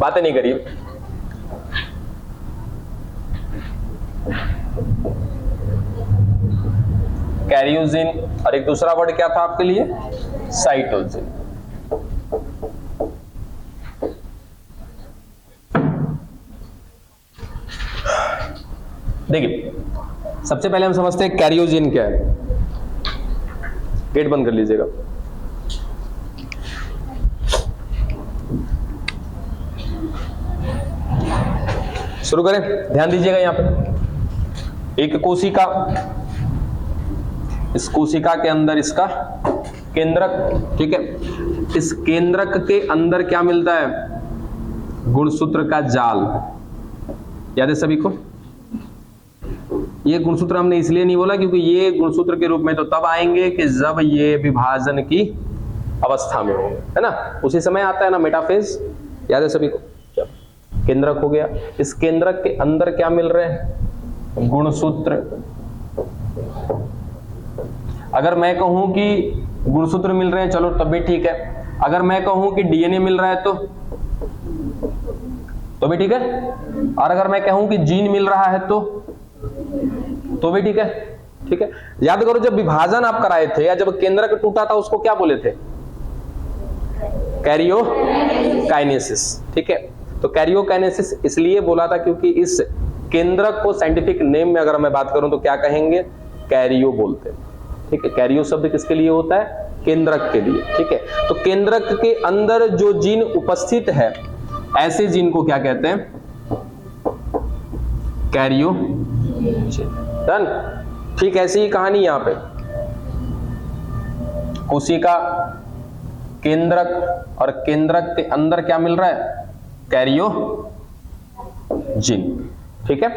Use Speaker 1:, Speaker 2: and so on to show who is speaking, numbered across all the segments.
Speaker 1: बातें नहीं करिए। कैरियोजिन, और एक दूसरा वर्ड क्या था आपके लिए? साइटोजिन। देखिए, सबसे पहले हम समझते हैं कैरियोजिन क्या है। गेट बंद कर लीजिएगा। शुरू करें, ध्यान दीजिएगा यहां पे एक कोशिका, इस कोशिका के अंदर इसका केंद्रक, ठीक है। इस केंद्रक के अंदर क्या मिलता है? गुणसूत्र का जाल। याद है सभी को? ये गुणसूत्र हमने इसलिए नहीं बोला क्योंकि ये गुणसूत्र के रूप में तो तब आएंगे कि जब ये विभाजन की अवस्था में होंगे, है ना। उसी समय आता है ना मेटाफेज। याद है सभी को? केंद्रक हो गया, इस केंद्रक के अंदर क्या मिल रहे हैं? गुणसूत्र। अगर मैं कहूं कि गुणसूत्र मिल रहे हैं, चलो तब भी ठीक है। अगर मैं कहूं कि डीएनए मिल रहा है तो भी ठीक है। और अगर मैं कहूं कि जीन मिल रहा है तो भी ठीक है। ठीक है, याद करो जब विभाजन आप कराए थे या जब केंद्रक टूटा था उसको क्या बोले थे? कैरियोकाइनेसिस। ठीक है, तो कैरियोकाइनेसिस इसलिए बोला था क्योंकि इस केंद्रक को साइंटिफिक नेम में अगर मैं बात करूं तो क्या कहेंगे? कैरियो बोलते हैं। ठीक है, कैरियो शब्द किसके लिए होता है? केंद्रक के लिए। ठीक है, तो केंद्रक के अंदर जो जीन उपस्थित है ऐसे जीन को क्या कहते हैं? कैरियो। डन। ठीक, ऐसी ही कहानी यहां पे कोशिका, केंद्रक, और केंद्रक के अंदर क्या मिल रहा है? Cairo gene. ठीक है,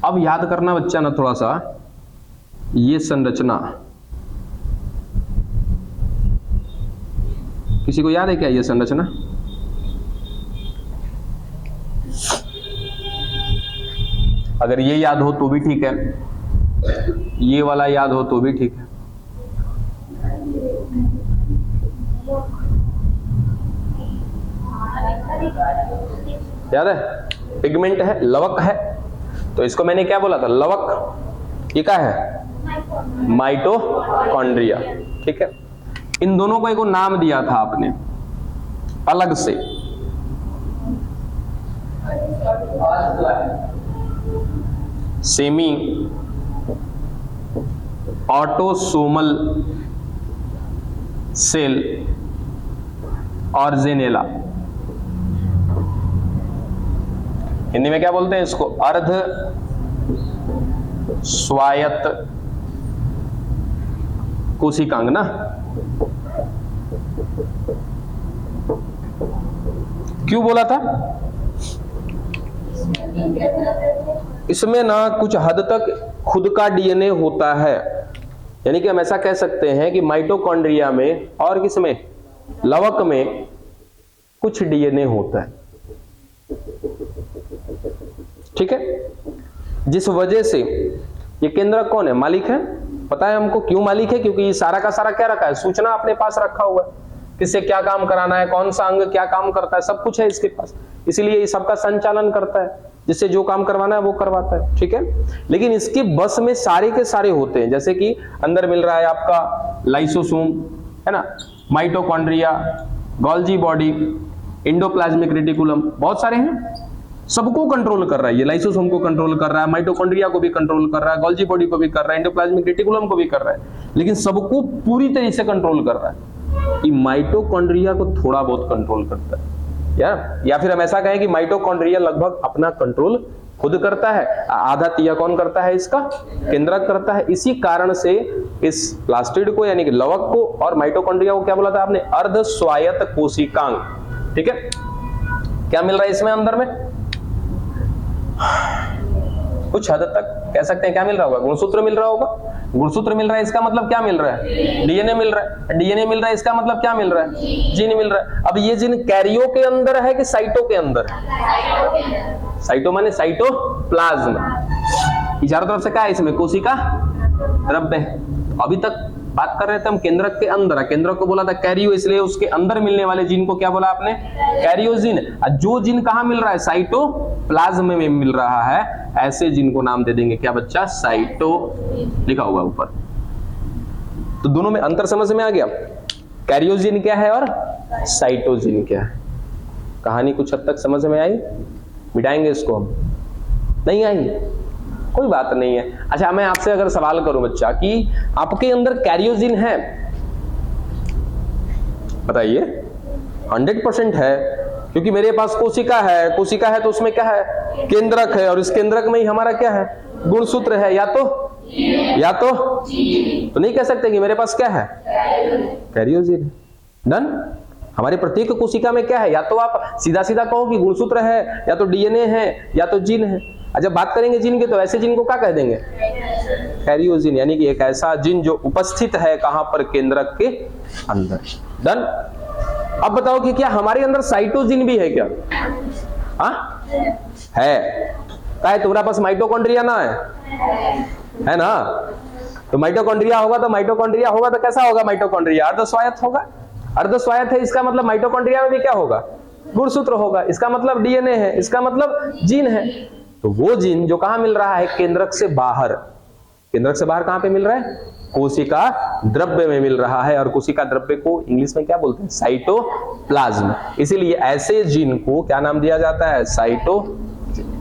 Speaker 1: अब याद करना बच्चा ना थोड़ा सा ये संरचना, किसी को याद है क्या ये संरचना? अगर ये याद हो तो भी ठीक है, ये वाला याद हो तो भी ठीक है। याद है? पिगमेंट है, लवक है, तो इसको मैंने क्या बोला था? लवक। ये क्या है? माइटोकॉन्ड्रिया। ठीक है, इन दोनों को एक नाम दिया था आपने अलग से, सेमी ऑटोसोमल सेल ऑर्गेनेला। हिंदी में क्या बोलते हैं इसको? अर्ध स्वायत्त कोशिकांग ना। क्यों बोला था? इसमें ना कुछ हद तक खुद का डीएनए होता है, यानी कि हम ऐसा कह सकते हैं कि माइटोकॉन्ड्रिया में और किसमें? लवक में कुछ डीएनए होता है। ठीक है, जिस वजह से ये केंद्रक कौन है? मालिक है। पता है हमको क्यों मालिक है? क्योंकि ये सारा का सारा क्या रखा है? सूचना अपने पास रखा हुआ है, किससे क्या काम कराना है, कौन सा अंग क्या काम करता है, सब कुछ है इसके पास। इसलिए ये सबका संचालन करता है, जिससे जो काम करवाना है वो करवाता है। ठीक है, लेकिन इसके बस में सारे के सारे होते हैं, जैसे कि अंदर मिल रहा है आपका लाइसोसोम, है ना, mitochondria, Golgi body, endoplasmic reticulum, बहुत सारे हैं। सबको कंट्रोल कर रहा है ये। लाइसोसोम को कंट्रोल कर रहा है, माइटोकॉन्ड्रिया को भी कंट्रोल कर रहा है, गोल्जी बॉडी को भी कर रहा है, एंडोप्लाज्मिक रेटिकुलम को भी कर रहा है, लेकिन सबको पूरी तरीके से कंट्रोल कर रहा है। ये माइटोकॉन्ड्रिया को थोड़ा बहुत कंट्रोल करता है, या फिर हम ऐसा कहें कि माइटोकॉन्ड्रिया लगभग अपना कंट्रोल खुद करता है, आधा तिया कौन करता है? इसका केंद्रक करता है। इसी कारण से इस प्लास्टिड को यानी कि लवक को और माइटोकॉन्ड्रिया को क्या बोला था आपने? अर्ध स्वायत्त कोशिकांग। ठीक है, क्या मिल रहा है इसमें अंदर में? कुछ हद तक कह सकते हैं क्या मिल रहा होगा? गुणसूत्र मिल रहा होगा। गुणसूत्र मिल रहा है, इसका मतलब क्या मिल रहा है? डीएनए मिल रहा है। डीएनए मिल रहा है, इसका मतलब क्या मिल रहा है? जीन मिल रहा है। अब ये जीन कैरियो के अंदर है कि साइटो के अंदर है? साइटो माने साइटोप्लाज्म। चारों तरफ से क्या है इसमें? कोशिका द्रव्य है। अभी तक बात कर रहे थे हम केंद्रक के अंदर, केंद्रक को बोला था कैरियो, इसलिए उसके अंदर मिलने वाले जीन को क्या बोला आपने, कैरियोजिन। जो जीन कहां मिल रहा है, साइटोप्लाज्म में मिल रहा है, ऐसे जीन को नाम दे देंगे क्या बच्चा, साइटो, लिखा हुआ ऊपर। तो दोनों में अंतर समझ में आ गया, कैरियोजिन क्या है और साइटोजिन क्या है। कहानी कुछ हद तक समझ में आई, मिटाएंगे इसको हम, नहीं आई कोई बात नहीं है। अच्छा मैं आपसे अगर सवाल करूं बच्चा कि आपके अंदर कैरियोजिन है, बताइए। 100% है, क्योंकि मेरे पास कोशिका है, कोशिका है तो उसमें क्या है, केंद्रक है, और इस केंद्रक में ही हमारा क्या है, गुणसूत्र है, या तो नहीं कह सकते कि मेरे पास क्या है, कैरियोजिन। डन। हमारे प्रत्येक कोशिका में क्या है, या तो आप सीधा सीधा कहो कि गुणसूत्र है, या तो डीएनए है, या तो जीन है। जब बात करेंगे जीन की तो ऐसे जीन को क्या कह देंगे, कैरियोजिन, यानी कि एक ऐसा जीन जो उपस्थित है कहां पर, केंद्रक के अंदर। डन। अब बताओ कि क्या हमारे अंदर साइटोजिन भी है क्या, है। क्या तुम्हारे पास माइटोकॉन्ड्रिया ना है ना, तो माइटोकॉन्ड्रिया होगा तो कैसा होगा, माइटोकॉन्ड्रिया अर्धस्वायत्त होगा। अर्धस्वायत्त है, इसका मतलब माइटोकॉन्ड्रिया में भी क्या होगा, गुणसूत्र होगा, इसका मतलब डीएनए है, इसका मतलब जीन है। तो वो जीन जो कहां मिल रहा है, केंद्रक से बाहर। केंद्रक से बाहर कहां पे मिल रहा है, कोशिका द्रव्य में मिल रहा है, और कोशिका द्रव्य को इंग्लिश में क्या बोलते हैं, साइटोप्लाज्म। इसीलिए ऐसे जीन को क्या नाम दिया जाता है, साइटोजिन।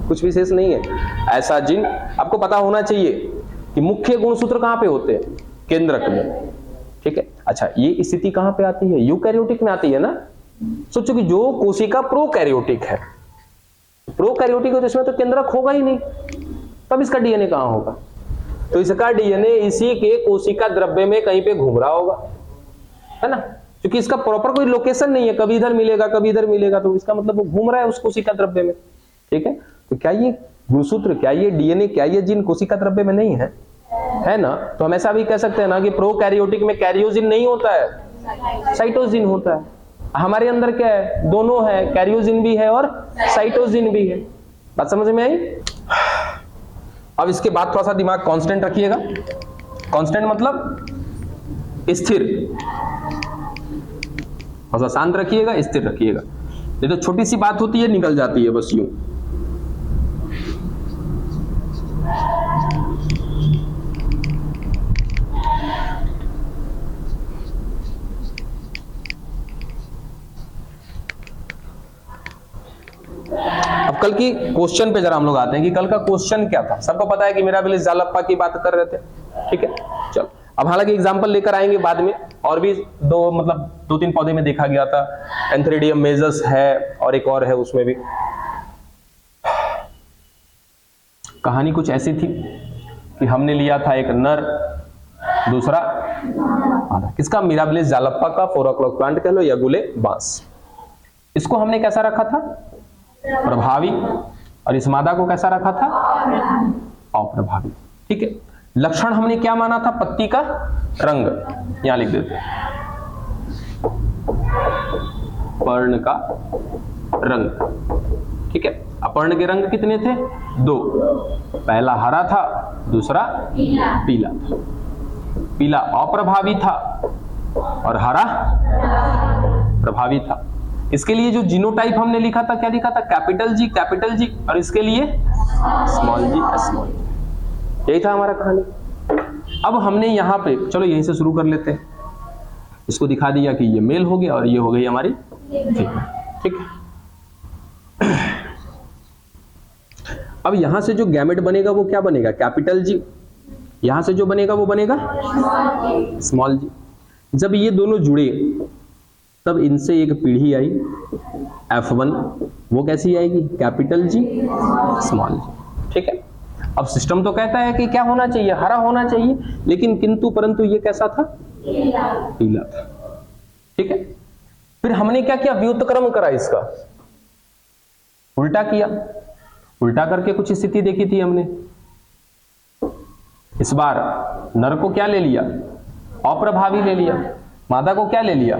Speaker 1: कुछ विशेष नहीं है, ऐसा जीन आपको पता होना चाहिए कि मुख्य गुणसूत्र कहां पे होते हैं, केंद्रक में। ठीक है। अच्छा ये स्थिति कहां पे आती है, यूकैरियोटिक में आती है ना। सोचो कि जो कोशिका प्रोकैरियोटिक है, प्रोकैरियोटिक है तो इसमें तो केंद्रक होगा ही नहीं, तब इसका डीएनए कहां होगा, तो इसका डीएनए इसी के कोशिका द्रव्य में कहीं पे घूम रहा होगा, है ना, क्योंकि इसका प्रॉपर कोई लोकेशन नहीं है, कभी इधर मिलेगा कभी इधर मिलेगा, तो इसका मतलब वो घूम रहा है उस कोशिका द्रव्य में। ठीक है। तो क्या ये गुणसूत्र, क्या ये डीएनए, क्या ये जीन कोशिका द्रव्य में नहीं है, है ना, तो हमेशा भी कह सकते हैं ना कि प्रोकैरियोटिक में कैरियोजिन नहीं होता है, साइटोजिन होता है। हमारे अंदर क्या है, दोनों है, कैरियोजिन भी है और साइटोजिन भी है। बात समझ में आई। अब इसके बाद थोड़ा सा दिमाग कांस्टेंट रखिएगा। कांस्टेंट मतलब स्थिर, थोड़ा सा शांत रखिएगा, स्थिर रखिएगा। ये तो छोटी सी बात होती है, निकल जाती है बस यूं। अब कल की क्वेश्चन पे जरा हम लोग आते हैं कि कल का क्वेश्चन क्या था। सबको पता है कि मिराबिलिस जालप्पा की बात कर रहे थे, ठीक है। चलो अब हालांकि एग्जांपल लेकर आएंगे बाद में, और भी दो तीन पौधे में देखा गया था, एंथ्रेडियम मेजस है और एक और है, उसमें भी कहानी कुछ ऐसी थी कि हमने लिया था एक नर, दूसरा किसका, मिराबिलिस जालप्पा का 4 o'clock प्लांट कह लो या गुले बांस। इसको हमने कैसा रखा था, प्रभावी, और इस मादा को कैसा रखा था, अप्रभावी। ठीक है। लक्षण हमने क्या माना था, पत्ती का रंग, यहां लिख देते हैं, पर्ण का रंग। ठीक है। अपर्ण के रंग कितने थे, 2, पहला हरा था, दूसरा पीला था। पीला अप्रभावी था और हरा प्रभावी था। इसके लिए जो जीनोटाइप हमने लिखा था, क्या लिखा था, कैपिटल जी, और इसके लिए स्मॉल जी, स्मॉल जी। यही था हमारा कहानी। अब हमने यहां पे, चलो यहीं से शुरू कर लेते हैं, इसको दिखा दिया कि ये मेल हो गया और ये हो गई हमारी फीमेल। ठीक है। अब यहां से जो गैमेट बनेगा वो क्या बनेगा, कैपिटल जी। यहां से जो बनेगा वो बनेगा स्मॉल जी। जब ये दोनों जुड़े तब इनसे एक पीढ़ी आई F1, वो कैसी आएगी, कैपिटल जी, स्मॉल जी। ठीक है। अब सिस्टम तो कहता है कि क्या होना चाहिए, हरा होना चाहिए, लेकिन किंतु परंतु ये कैसा था, पीला था। ठीक है। फिर हमने क्या किया, व्युत्क्रम करा, इसका उल्टा किया। उल्टा करके कुछ स्थिति देखी थी हमने। इस बार नर को क्या ले लिया, अप्रभावी ले लिया, मादा को क्या ले लिया,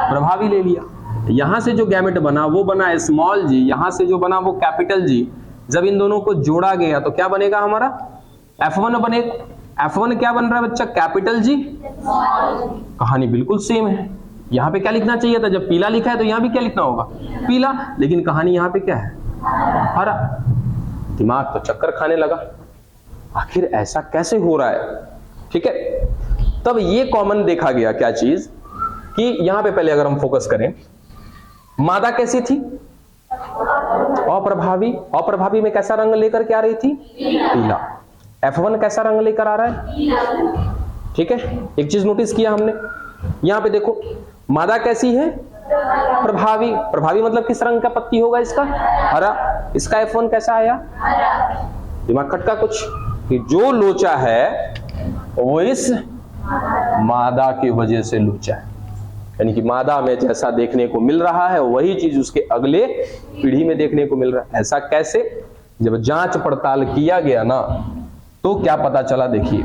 Speaker 1: प्रभावी ले लिया। यहां से जो गैमेट बना वो बना स्मॉल जी, यहां से जो बना वो कैपिटल जी। जब इन दोनों को जोड़ा गया तो क्या बनेगा हमारा, F1 बनेगा। F1 क्या बन रहा है बच्चा? Capital G. कहानी बिल्कुल सेम है। यहाँ पे क्या लिखना चाहिए था? जब पीला लिखा है तो यहाँ भी क्या लिखना होगा? पीला। लेकिन कहानी यहाँ पे क्या है? हरा। दिमाग तो चक्कर खाने लगा, आखिर ऐसा कैसे हो रहा है? ठीक है, तब ये कॉमन देखा गया क्या चीज कि यहां पे पहले अगर हम फोकस करें, मादा कैसी थी? अप्रभावी। अप्रभावी में कैसा रंग लेकर के आ रही थी? पीला। F1 कैसा रंग लेकर आ रहा है? ठीक है, एक चीज नोटिस किया हमने, यहां पे देखो, मादा कैसी है? प्रभावी। प्रभावी मतलब किस रंग का पत्ती होगा इसका? हरा। इसका F1 कैसा आया? दिमाग खटका कुछ कि जो लोचा है वो इस मादा की वजह से लोचा है, यानी कि मादा में जैसा देखने को मिल रहा है वही चीज उसके अगले पीढ़ी में देखने को मिल रहा है। ऐसा कैसे? जब जांच पड़ताल किया गया ना तो क्या पता चला, देखिए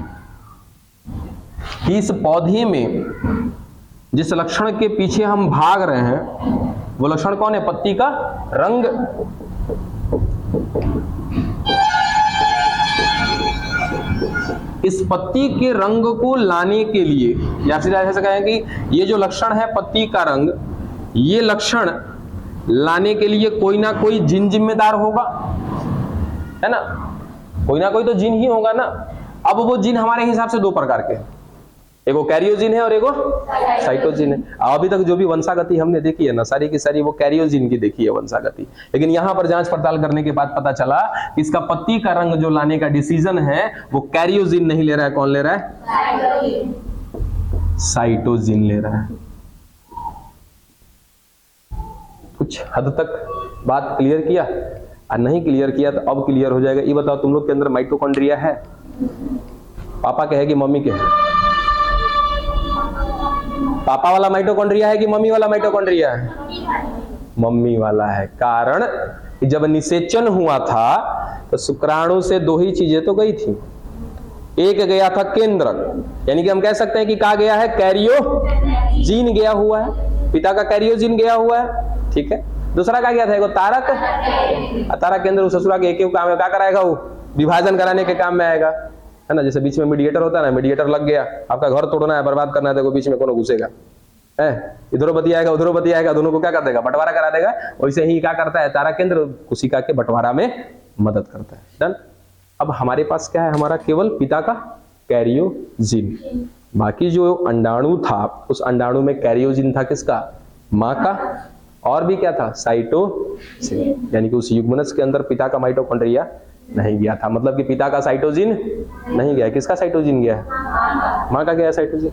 Speaker 1: कि इस पौधे में जिस लक्षण के पीछे हम भाग रहे हैं वो लक्षण कौन है? पत्ती का रंग। इस पत्ती के रंग को लाने के लिए, या फिर ऐसा कहें कि ये जो लक्षण है पत्ती का रंग, ये लक्षण लाने के लिए कोई ना कोई जीन जिम्मेदार होगा, है ना? कोई ना कोई तो जीन ही होगा ना। अब वो जीन हमारे हिसाब से दो प्रकार के हैं, एगो कैरियोजिन है और एगो साइटोजिन है। अभी तक जो भी वंशागति हमने देखी है ना, सारी की सारी वो कैरियोजिन की देखी है वंशागति। लेकिन यहां पर जांच पड़ताल करने के बाद पता चला कि इसका पत्ती का रंग जो लाने का डिसीजन है वो कैरियोजिन नहीं ले रहा है। कौन ले रहा है? साइटोजिन ले रहा है। कुछ हद तक बात क्लियर किया? और नहीं क्लियर किया तो अब क्लियर हो जाएगा। ये बताओ, तुम लोग के अंदर माइटोकॉन्ड्रिया है? पापा के है कि मम्मी के है? पापा वाला माइटोकॉन्ड्रिया है कि मम्मी वाला माइटोकॉन्ड्रिया है? मम्मी वाला है। कारण जब निषेचन हुआ था तो शुक्राणु से दो ही चीजें तो गई थी। एक गया था केंद्रक, यानी कि हम कह सकते हैं कि कहा गया है कैरियोजीन गया हुआ है, पिता का कैरियोजीन गया हुआ है। ठीक है, दूसरा क्या गया था? एगो तारक। तारक केंद्र उस ससुरा के एक काम में क्या कराएगा? वो विभाजन कराने के काम में आएगा, है ना? जैसे बीच में मीडिएटर होता है ना, मीडिएटर लग गया, आपका घर तोड़ना है, बर्बाद करना है, तो बीच में कौन घुसेगा? इधरों बतियाएगा उधरों बतियाएगा, दोनों को क्या कर देगा? बंटवारा करा देगा। वैसे ही क्या करता है तारा केंद्र? कोशिका के बंटवारा में मदद करता है। डन। अब हमारे पास क्या है? हमारा केवल पिता का कैरियोजिन। बाकी जो अंडाणु था उस अंडाणु में कैरियोजिन था किसका? माँ का। और भी क्या था? साइटोजिन, यानी कि उस युग्मनज के अंदर पिता का माइटोकॉन्ड्रिया नहीं गया था। मतलब कि पिता का साइटोजिन नहीं गया। किसका साइटोजिन गया है? माँ का गया साइटोजिन।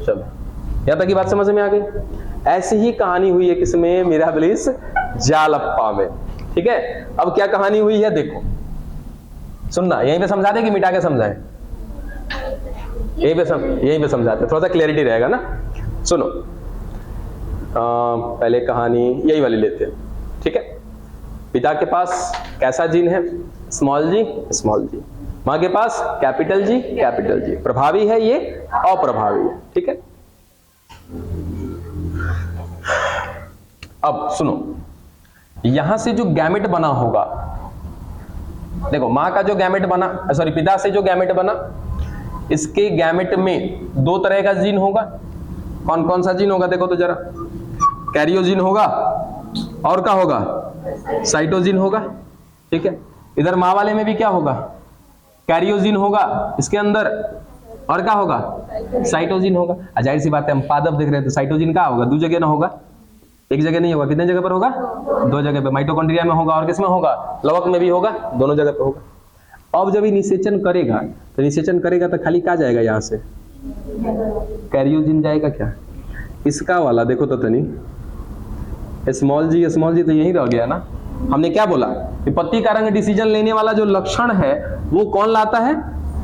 Speaker 1: चलो, यहां तक की बात समझ में आ गई। ऐसी ही कहानी हुई है किसमें? मिराबिलिस जालप्पा में। ठीक है, अब क्या कहानी हुई है देखो, सुनना। यहीं पे समझा दे कि मिटा के समझाएं? यहीं पे समझाते, थोड़ा सा क्लैरिटी रहेगा ना। सुनो, पहले कहानी यही वाली लेते हैं। ठीक है, पिता के पास कैसा जीन है? स्मॉल जी, स्मॉल जी। माँ के पास कैपिटल जी, कैपिटल जी। प्रभावी है ये, अप्रभावी है। ठीक है, अब सुनो, यहां से जो गैमेट बना होगा, देखो माँ का जो गैमेट बना, सॉरी पिता से जो गैमेट बना, इसके गैमेट में दो तरह का जीन होगा। कौन कौन सा जीन होगा देखो तो जरा? कैरियोजिन होगा और क्या होगा? साइटोजिन होगा। ठीक है, इधर माँ वाले में भी क्या होगा? कैरियोजिन होगा इसके अंदर, और क्या होगा? साइटोजिन होगा। जाहिर सी बात है, हम पादप देख रहे हैं तो साइटोजिन क्या होगा? दो जगह ना होगा, एक जगह नहीं होगा। कितने जगह पर होगा? दो जगह पे। माइटोकॉन्ड्रिया में होगा और किसमें होगा? लवक में भी होगा, दोनों जगह पे होगा। अब जब ये निषेचन करेगा तो निषेचन करेगा तो खाली क्या जाएगा? यहाँ से कैरियोजिन जाएगा। क्या इसका वाला देखो तो तनी, स्मॉल जी तो यही रह गया ना। हमने क्या बोला कि पत्ती का रंग डिसीजन लेने वाला जो लक्षण है वो कौन लाता है?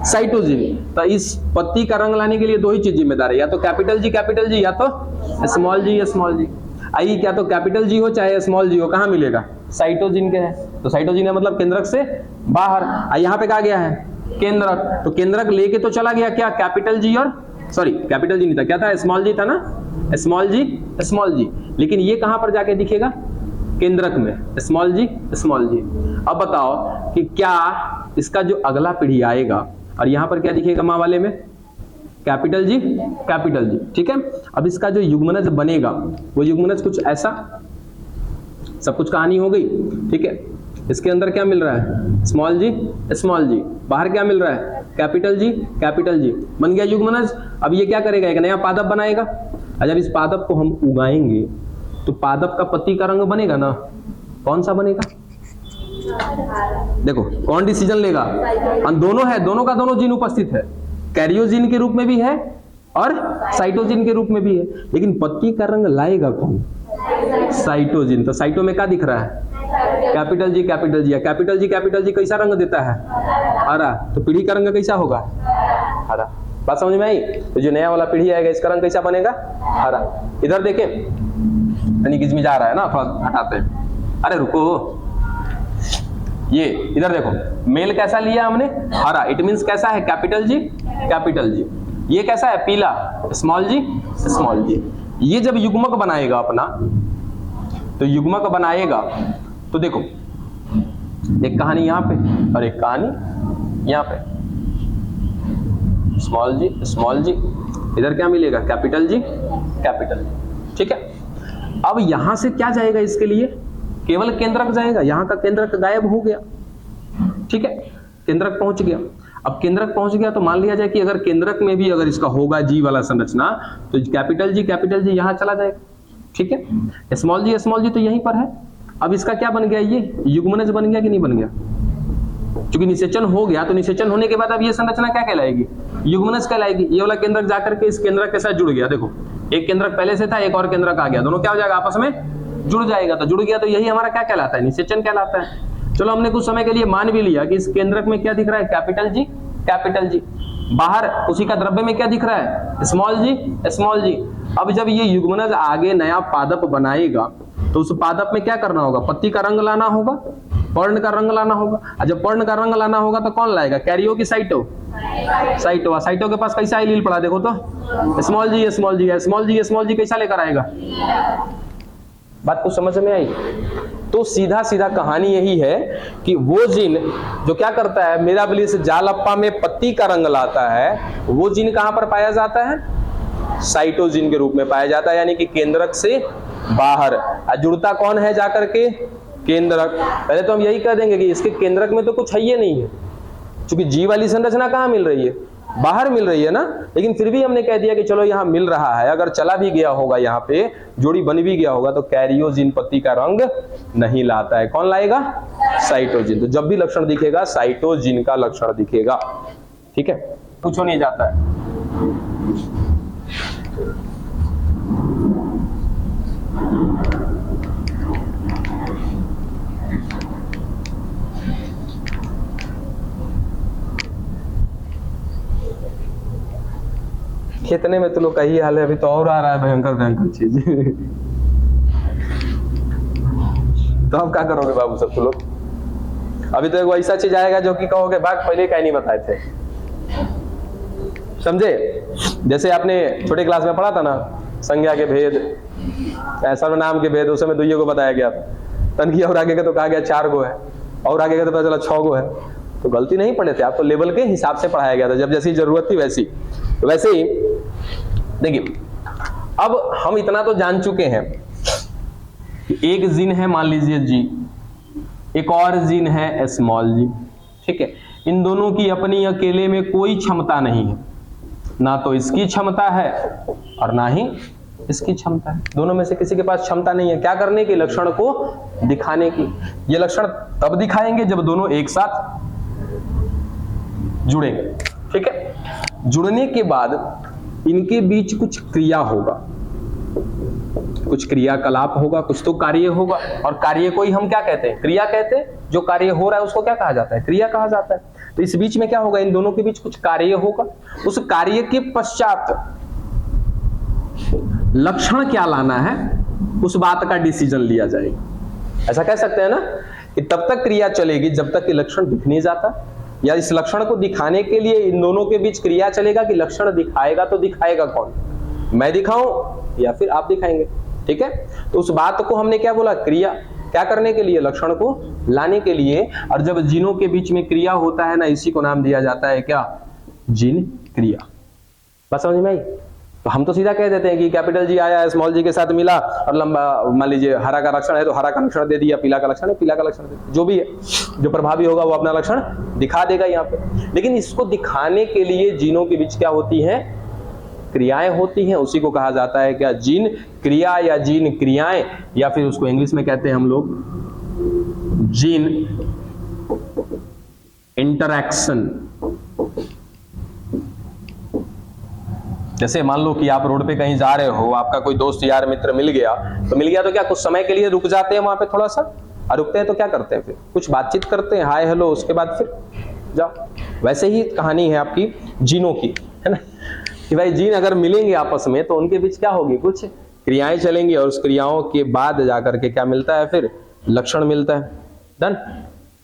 Speaker 1: साइटोजिन। तो इस पत्ती का रंग लाने के लिए दो ही चीज जिम्मेदार है, या तो कैपिटल जी या तो स्मॉल जी। आई क्या तो कैपिटल जी हो चाहे स्मॉल जी हो, कहाँ मिलेगा? साइटोजिन के है। तो साइटोजिन है मतलब केंद्रक से बाहर। यहाँ पे कहा गया है केंद्रक, तो केंद्रक लेके तो चला गया क्या? कैपिटल जी और सॉरी कैपिटल जी नहीं था, क्या था? स्मॉल जी था ना, स्मॉल जी। लेकिन ये कहां पर जाके दिखेगा? केंद्रक में, स्मॉल जी। अब बताओ कि क्या इसका जो अगला पीढ़ी आएगा और यहां पर क्या दिखेगा माँ वाले में, कैपिटल जी कैपिटल जी। ठीक है, अब इसका जो युग्मनज बनेगा वो युग्मनज कुछ ऐसा, सब कुछ कहानी हो गई। ठीक है, इसके अंदर क्या मिल रहा है, स्मॉल जी, बाहर क्या मिल रहा है, कैपिटल जी, बन गया युग्मनज। अब ये क्या करेगा, एक नया पादप बनाएगा। और जब इस पादप को हम उगाएंगे तो पादप का पत्ती का रंग बनेगा ना, कौन सा बनेगा, देखो कौन डिसीजन लेगा, दोनों है, दोनों का दोनों जीन उपस्थित है, कैरियोजिन के रूप में भी है और साइटोजिन के रूप में भी है, लेकिन पत्ती का रंग लाएगा कौन, साइटोजिन। तो साइटो में क्या दिख रहा है, कैपिटल जी, कैपिटल जी कैसा रंग देता है, हरा, तो पीढ़ी का रंग कैसा होगा, हरा। बात समझ में आई। तो जो नया वाला पीढ़ी आएगा इसका रंग कैसा बनेगा, हरा। इधर देखें, गिजमी जा रहा है ना, थोड़ा हटाते हैं, अरे रुको, ये इधर देखो, मेल कैसा लिया हमने, हरा, इट मींस कैसा है, कैपिटल जी। ये कैसा है, पीला, स्मॉल जी। ये जब युग्मक बनाएगा अपना, तो युग्मक बनाएगा तो देखो एक कहानी यहाँ पे और एक कहानी यहाँ पे, स्मॉल जी, इधर क्या मिलेगा, कैपिटल जी। ठीक है, अब यहां से क्या जाएगा, इसके लिए केवल केंद्रक जाएगा, यहां का केंद्रक गायब हो गया। ठीक है, केंद्रक पहुंच गया। अब केंद्रक पहुंच गया तो मान लिया जाए कि अगर केंद्रक में भी अगर इसका होगा जी वाला संरचना, तो कैपिटल जी यहां चला जाएगा। ठीक है, स्मॉल जी तो यहीं पर है। अब इसका क्या बन गया, ये युग्मनज बन गया कि नहीं बन गया, क्योंकि निषेचन हो गया, तो निषेचन होने के बाद अब ये संरचना क्या कहलाएगी, युग्मनज कहलाएगी। ये वाला केंद्रक जाकर के इस केंद्रक के साथ जुड़ गया, देखो एक केंद्रक पहले से था, एक और केंद्रक आ गया, दोनों क्या हो जाएगा, आपस में जुड़ जाएगा। तो जुड़ गया तो यही हमारा क्या कहलाता है, निषेचन कहलाता है। चलो हमने कुछ समय के लिए मान भी लिया कि इस केंद्रक में क्या दिख रहा है, कैपिटल जी। बाहर उसी का द्रव्य में क्या दिख रहा है, स्मॉल जी। अब जब ये युग्मनज आगे नया पादप बनाएगा तो उस पादप में क्या करना होगा, पत्ती का रंग लाना होगा, पर्ण का रंग लाना होगा। और जब पर्ण का रंग लाना होगा तो कौन लाएगा, कैरियो की साइटो के पास कैसा एलील पड़ा, देखो तो स्मॉल जी कैसा लेकर आएगा। बात कुछ समझ में आई। तो सीधा कहानी यही है कि वो जीन जो क्या करता है, मिराबिलिस जालप्पा में पत्ती का रंग लाता है, वो जीन कहां पर पाया जाता है, साइटोजिन के रूप में पाया जाता है, यानी कि केंद्रक से बाहर। जुड़ता कौन है जाकर के, केंद्रक। पहले तो हम यही कह देंगे कि इसके केंद्रक में तो कुछ है ही नहीं है, क्योंकि जी वाली संरचना कहां मिल रही है, बाहर मिल रही है ना। लेकिन फिर भी हमने कह दिया कि चलो यहां मिल रहा है, अगर चला भी गया होगा, यहाँ पे जोड़ी बन भी गया होगा, तो कैरियोजिन पत्ती का रंग नहीं लाता है। कौन लाएगा, साइटोजिन। तो जब भी लक्षण दिखेगा साइटोजिन का लक्षण दिखेगा। ठीक है, पूछो नहीं जाता है। कितने में तो लोग का ही हाल है, अभी तो और आ रहा है भयंकर चीज। तो अब क्या करोगे बाबू सब तो लोग, अभी तो एक ऐसा चीज आएगा जो कि कहोगे भाग पहले क्या नहीं बताए थे, समझे। जैसे आपने छोटे क्लास में पढ़ा था ना, संज्ञा के भेद, सर्वनाम के भेद, उसमें दुइयों को बताया गया था। तनकी और आगे का तो कहा गया 4 गो है, और आगे का तो पता चला 6 गो है। तो गलती नहीं पढ़े थे, आपको लेवल के हिसाब से पढ़ाया गया था, जब जैसी जरूरत थी वैसी। वैसे ही देखिए, अब हम इतना तो जान चुके हैं कि एक जीन है मान लीजिए जी, एक और जीन है स्मॉल जी। ठीक है, इन दोनों की अपनी अकेले में कोई क्षमता नहीं है, ना तो इसकी क्षमता है और ना ही इसकी क्षमता है। दोनों में से किसी के पास क्षमता नहीं है क्या करने की, लक्षण को दिखाने की। ये लक्षण तब दिखाएंगे जब दोनों एक साथ जुड़ेंगे। ठीक है, जुड़ने के बाद इनके बीच कुछ क्रिया होगा, कुछ क्रियाकलाप होगा, कुछ तो कार्य होगा। और कार्य को ही हम क्या कहते हैं, क्रिया कहते हैं। जो कार्य हो रहा है उसको क्या कहा जाता है, क्रिया कहा जाता है। तो इस बीच में क्या होगा, इन दोनों के बीच कुछ कार्य होगा। उस कार्य के पश्चात लक्षण क्या लाना है, उस बात का डिसीजन लिया जाएगा। ऐसा कह सकते हैं ना कि तब तक क्रिया चलेगी जब तक कि लक्षण दिख नहीं जाता, या इस लक्षण को दिखाने के लिए इन दोनों के बीच क्रिया चलेगा कि लक्षण दिखाएगा तो दिखाएगा कौन, मैं दिखाऊं या फिर आप दिखाएंगे। ठीक है, तो उस बात को हमने क्या बोला, क्रिया। क्या करने के लिए? लक्षण को लाने के लिए। और जब जीनों के बीच में क्रिया होता है ना, इसी को नाम दिया जाता है क्या? जीन क्रिया। बात समझ में आई? तो हम तो सीधा कह देते हैं कि कैपिटल जी आया, स्मॉल जी के साथ मिला और लंबा, मान लीजिए हरा का लक्षण है तो हरा का लक्षण दे दिया, पीला का लक्षण है पीला का लक्षण दे दिया, जो भी है, जो प्रभावी होगा वो अपना लक्षण दिखा देगा यहाँ पे। लेकिन इसको दिखाने के लिए जीनों के बीच क्या होती है? क्रियाएं होती हैं, उसी को कहा जाता है क्या? जीन क्रिया या जीन क्रियाएं, या फिर उसको इंग्लिश में कहते हैं हम लोग जीन इंटरैक्शन। जैसे मान लो कि आप रोड पे कहीं जा रहे हो, आपका कोई दोस्त यार मित्र मिल गया तो क्या कुछ समय के लिए रुक जाते हैं वहां पे थोड़ा सा, और रुकते हैं तो क्या करते हैं? फिर कुछ बातचीत करते हैं, हाय हेलो, उसके बाद फिर जाओ। वैसे ही कहानी है आपकी जीनों की, है ना, कि भाई जीन अगर मिलेंगे आपस में तो उनके बीच क्या होगी? कुछ क्रियाएं चलेंगी और उस क्रियाओं के बाद जाकर के क्या मिलता है? फिर लक्षण मिलता है। डन।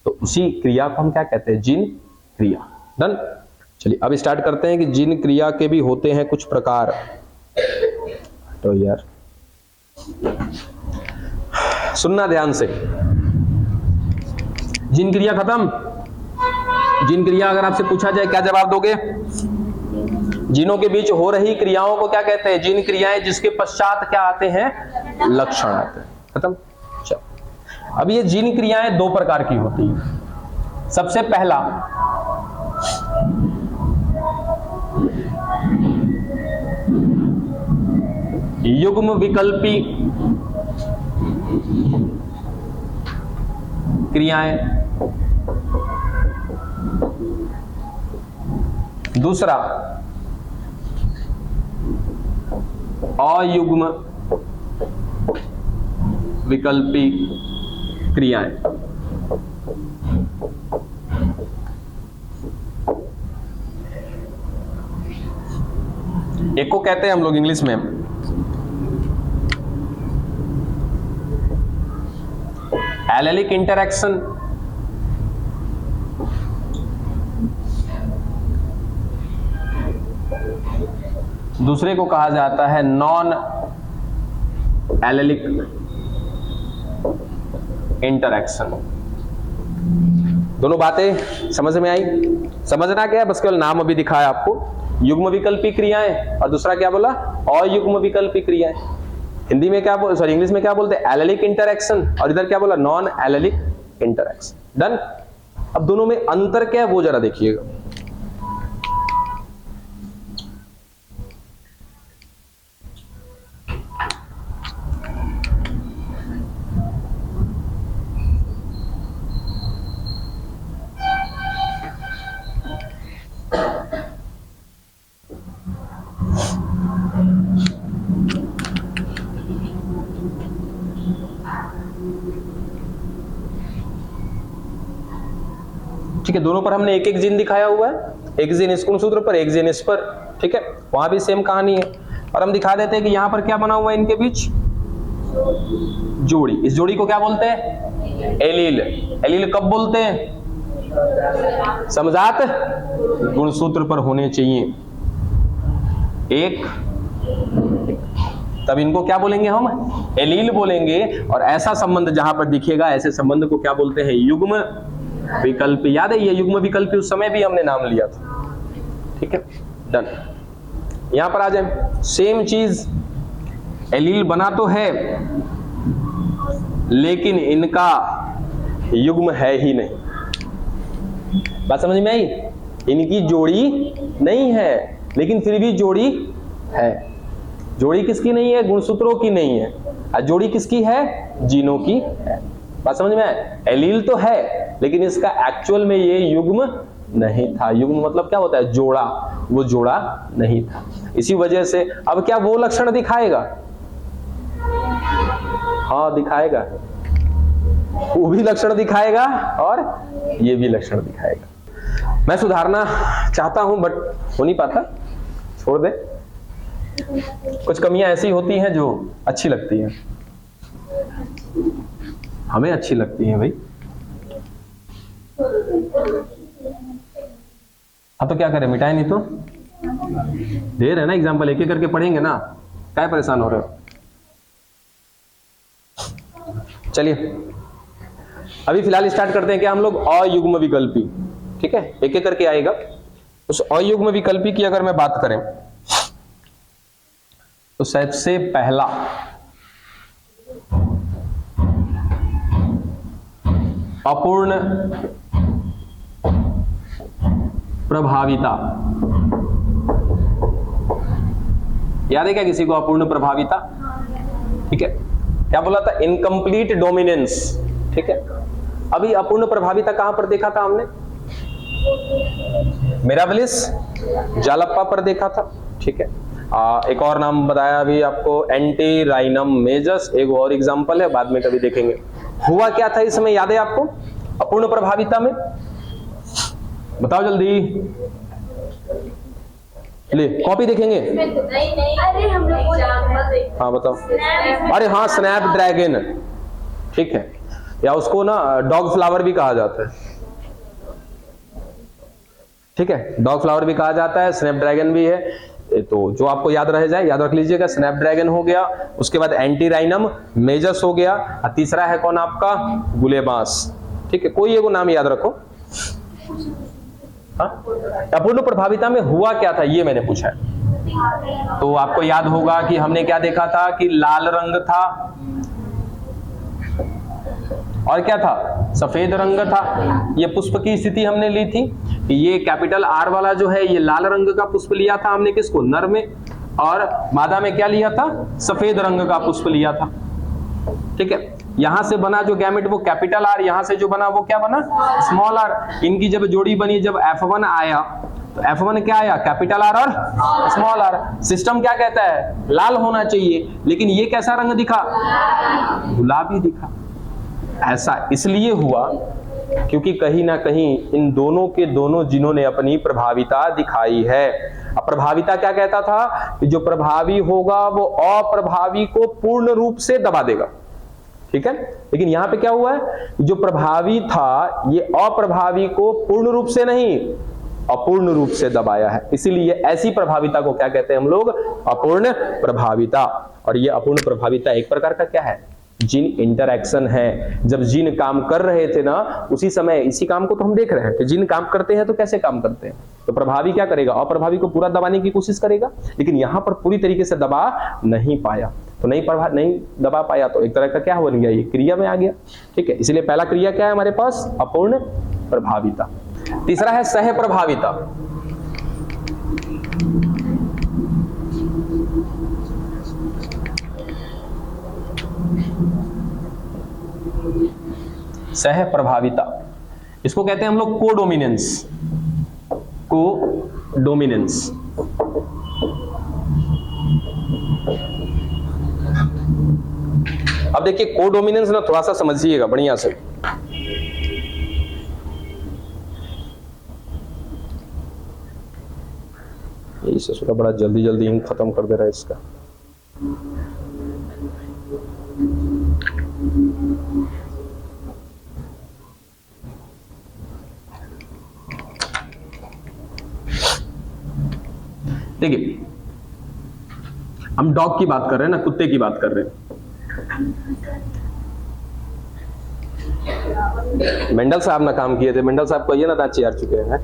Speaker 1: तो उसी क्रिया को हम क्या कहते हैं? जीन क्रिया। डन। चलिए अब स्टार्ट करते हैं कि जीन क्रिया के भी होते हैं कुछ प्रकार। तो यार सुनना ध्यान से। जीन क्रिया खत्म। जीन क्रिया अगर आपसे पूछा जाए क्या जवाब दोगे? जीनों के बीच हो रही क्रियाओं को क्या कहते हैं? जीन क्रियाएं, जिसके पश्चात क्या आते हैं? लक्षण आते हैं। खत्म। चलो अब ये जीन क्रियाएं दो प्रकार की होती हैं। सबसे पहला युग्म विकल्पी क्रियाएं, दूसरा अयुग्म विकल्पी क्रियाएं। एक को कहते हैं हम लोग इंग्लिश में एलेलिक इंटरैक्शन, दूसरे को कहा जाता है नॉन एलेलिक इंटरैक्शन। दोनों बातें समझ में आई? समझना क्या है, बस केवल नाम अभी दिखाया आपको। युग्म विकल्पी क्रियाएं और दूसरा क्या बोला? अयुग्म विकल्पी क्रियाएं। हिंदी में क्या सॉरी इंग्लिश में क्या बोलते हैं? एलेलिक इंटरैक्शन, और इधर क्या बोला? Non allylic interaction. डन। अब दोनों में अंतर क्या है वो जरा देखिएगा। ठीक है, दोनों पर हमने एक एक जीन दिखाया हुआ है, एक जीन इस गुणसूत्र पर, एक जीन इस पर। ठीक है, वहां भी सेम कहानी है। और हम दिखा देते हैं कि यहां पर क्या बना हुआ है इनके बीच? जोड़ी। इस जोड़ी को क्या बोलते हैं? एलील। एलील कब बोलते हैं? समझात गुणसूत्र पर होने चाहिए एक, तब इनको क्या बोलेंगे हम? एलील बोलेंगे। और ऐसा संबंध जहां पर दिखेगा, ऐसे संबंध को क्या बोलते हैं? युग्म विकल्पी। याद है ये युग्म विकल्पी उस समय भी हमने नाम लिया था। ठीक है, डन। यहां पर आ जाए, सेम चीज, एलील बना तो है लेकिन इनका युग्म है ही नहीं। बात समझ में आई? इनकी जोड़ी नहीं है लेकिन फिर भी जोड़ी है। जोड़ी किसकी नहीं है? गुणसूत्रों की नहीं है। और जोड़ी किसकी है? जीनों की है। बात समझ में आए? एलील तो है लेकिन इसका एक्चुअल में ये युग्म नहीं था। युग्म मतलब क्या होता है? जोड़ा। वो जोड़ा नहीं था। इसी वजह से अब क्या वो लक्षण दिखाएगा? हाँ दिखाएगा, वो भी लक्षण दिखाएगा और ये भी लक्षण दिखाएगा। मैं सुधारना चाहता हूं बट हो नहीं पाता, छोड़ दे। कुछ कमियां ऐसी होती हैं जो अच्छी लगती हैं, हमें अच्छी लगती हैं भाई। अब तो क्या करें, मिटाए नहीं तो। दे रहे ना एग्जाम्पल, एक एक करके पढ़ेंगे ना, क्या परेशान हो रहे हो। चलिए अभी फिलहाल स्टार्ट करते हैं क्या हम लोग अयुग्म विकल्पी, ठीक है, एक एक करके आएगा। उस अयुग्म विकल्पी की अगर मैं बात करें तो सबसे पहला अपूर्ण प्रभाविता, याद है क्या किसी को अपूर्ण प्रभाविता? ठीक है, क्या बोला था? इनकम्प्लीट डोमिनेंस, ठीक है। अभी अपूर्ण प्रभाविता कहां पर देखा था हमने? मिराबिलिस जालप्पा पर देखा था, ठीक है। एक और नाम बताया अभी आपको, एंटी राइनम मेजस, एक और एग्जांपल है, बाद में कभी देखेंगे। हुआ क्या था इसमें, याद है आपको? अपूर्ण प्रभाविता में बताओ जल्दी, ले कॉपी देखेंगे।
Speaker 2: अरे हम लोग
Speaker 1: हाँ बताओ। अरे हाँ, स्नैपड्रैगन, ठीक है, या उसको ना डॉग फ्लावर भी कहा जाता है, ठीक है, डॉग फ्लावर भी कहा जाता है, स्नैपड्रैगन भी है। तो जो आपको याद रह जाए याद रख लीजिएगा, स्नैपड्रैगन हो गया, उसके बाद एंटी राइनम मेजस हो गया, और तीसरा है कौन आपका? गुलेबास, ठीक है। कोई एगो नाम याद रखो। हाँ, अपूर्ण प्रभाविता में हुआ क्या था ये मैंने पूछा है। तो आपको याद होगा कि हमने क्या देखा था कि लाल रंग था और क्या था? सफेद रंग था। ये पुष्प की स्थिति हमने ली थी कि ये कैपिटल आर वाला जो है ये लाल रंग का पुष्प लिया था हमने, किसको? नर में, और मादा में क्या लिया था? सफेद रंग का पुष्प लिया था, ठीक है। यहां से बना जो गैमेट वो कैपिटल आर, यहां से जो बना वो क्या बना? Small R. इनकी जब जोड़ी बनी, जब F1 आया तो F1 क्या आया? कैपिटल आर और स्मॉल आर। सिस्टम क्या कहता है? लाल होना चाहिए, लेकिन ये कैसा रंग दिखा? गुलाबी दिखा। ऐसा इसलिए हुआ क्योंकि कहीं ना कहीं इन दोनों के दोनों जिनों ने अपनी प्रभाविता दिखाई है। अब प्रभाविता क्या कहता था कि जो प्रभावी होगा वो अप्रभावी को पूर्ण रूप से दबा देगा, ठीक है। लेकिन यहां पे क्या हुआ है? जो प्रभावी था ये अप्रभावी को पूर्ण रूप से नहीं, अपूर्ण रूप से दबाया है, इसीलिए ऐसी प्रभाविता को क्या कहते हैं हम लोग? अपूर्ण प्रभाविता। और ये अपूर्ण प्रभाविता एक प्रकार का क्या है? जीन इंटरैक्शन है। जब जीन काम कर रहे थे ना, उसी समय इसी काम को तो हम देख रहे हैं कि जीन काम करते हैं तो कैसे काम करते हैं। तो प्रभावी क्या करेगा? अप्रभावी को पूरा दबाने की कोशिश करेगा, लेकिन यहां पर पूरी तरीके से दबा नहीं पाया। तो नहीं दबा पाया तो एक तरह का क्या बन गया? ये क्रिया में आ गया, ठीक है। इसलिए पहला क्रिया क्या है हमारे पास? अपूर्ण प्रभाविता। तीसरा है सह प्रभाविता। सह प्रभाविता, इसको कहते हैं हम लोग कोडोमिनेंस। कोडोमिनेंस, अब देखिए कोडोमिनेंस ना थोड़ा सा समझिएगा बढ़िया से। यही ससुरा बड़ा जल्दी जल्दी इंक खत्म कर दे रहा है इसका। देखिए हम डॉग की बात कर रहे हैं ना, कुत्ते की बात कर रहे हैं। मेंडल साहब ना काम किए थे, मेंडल साहब को ये ना दांत चियार चुके हैं।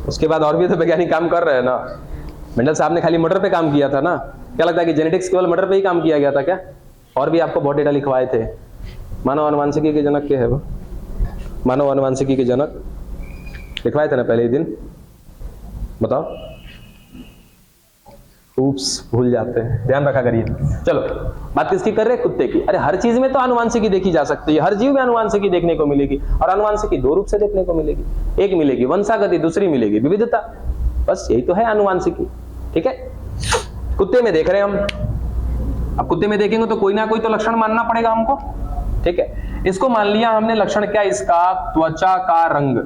Speaker 1: उसके बाद और भी तो वैज्ञानिक काम कर रहे हैं ना। मेंडल साहब ने खाली मटर पे काम किया था ना। क्या लगता है कि जेनेटिक्स केवल मटर पे ही काम किया गया था क्या? और भी आपको बहुत डेटा लिखवाए थे। मानव अनुवांशिकी के जनक क्या है वो? मानव अनुवांशिकी के जनक लिखवाए थे ना पहले ही दिन, बताओ। ऊप्स, भूल जाते हैं, ध्यान रखा करिए। चलो बात किसकी कर रहे हैं? कुत्ते की। अरे हर चीज में तो अनुवांशिकी देखी जा सकती है, हर जीव में अनुवांशिकी देखने को मिलेगी। और अनुवांशिकी दो रूप से देखने को मिलेगी, एक मिलेगी वंशागति, दूसरी मिलेगी विविधता। बस यही तो है अनुवांशिकी, ठीक है। कुत्ते में देख रहे हैं हम। अब कुत्ते में देखेंगे तो कोई ना कोई तो लक्षण मानना पड़ेगा हमको, ठीक है। इसको मान लिया हमने, लक्षण क्या इसका? त्वचा का रंग।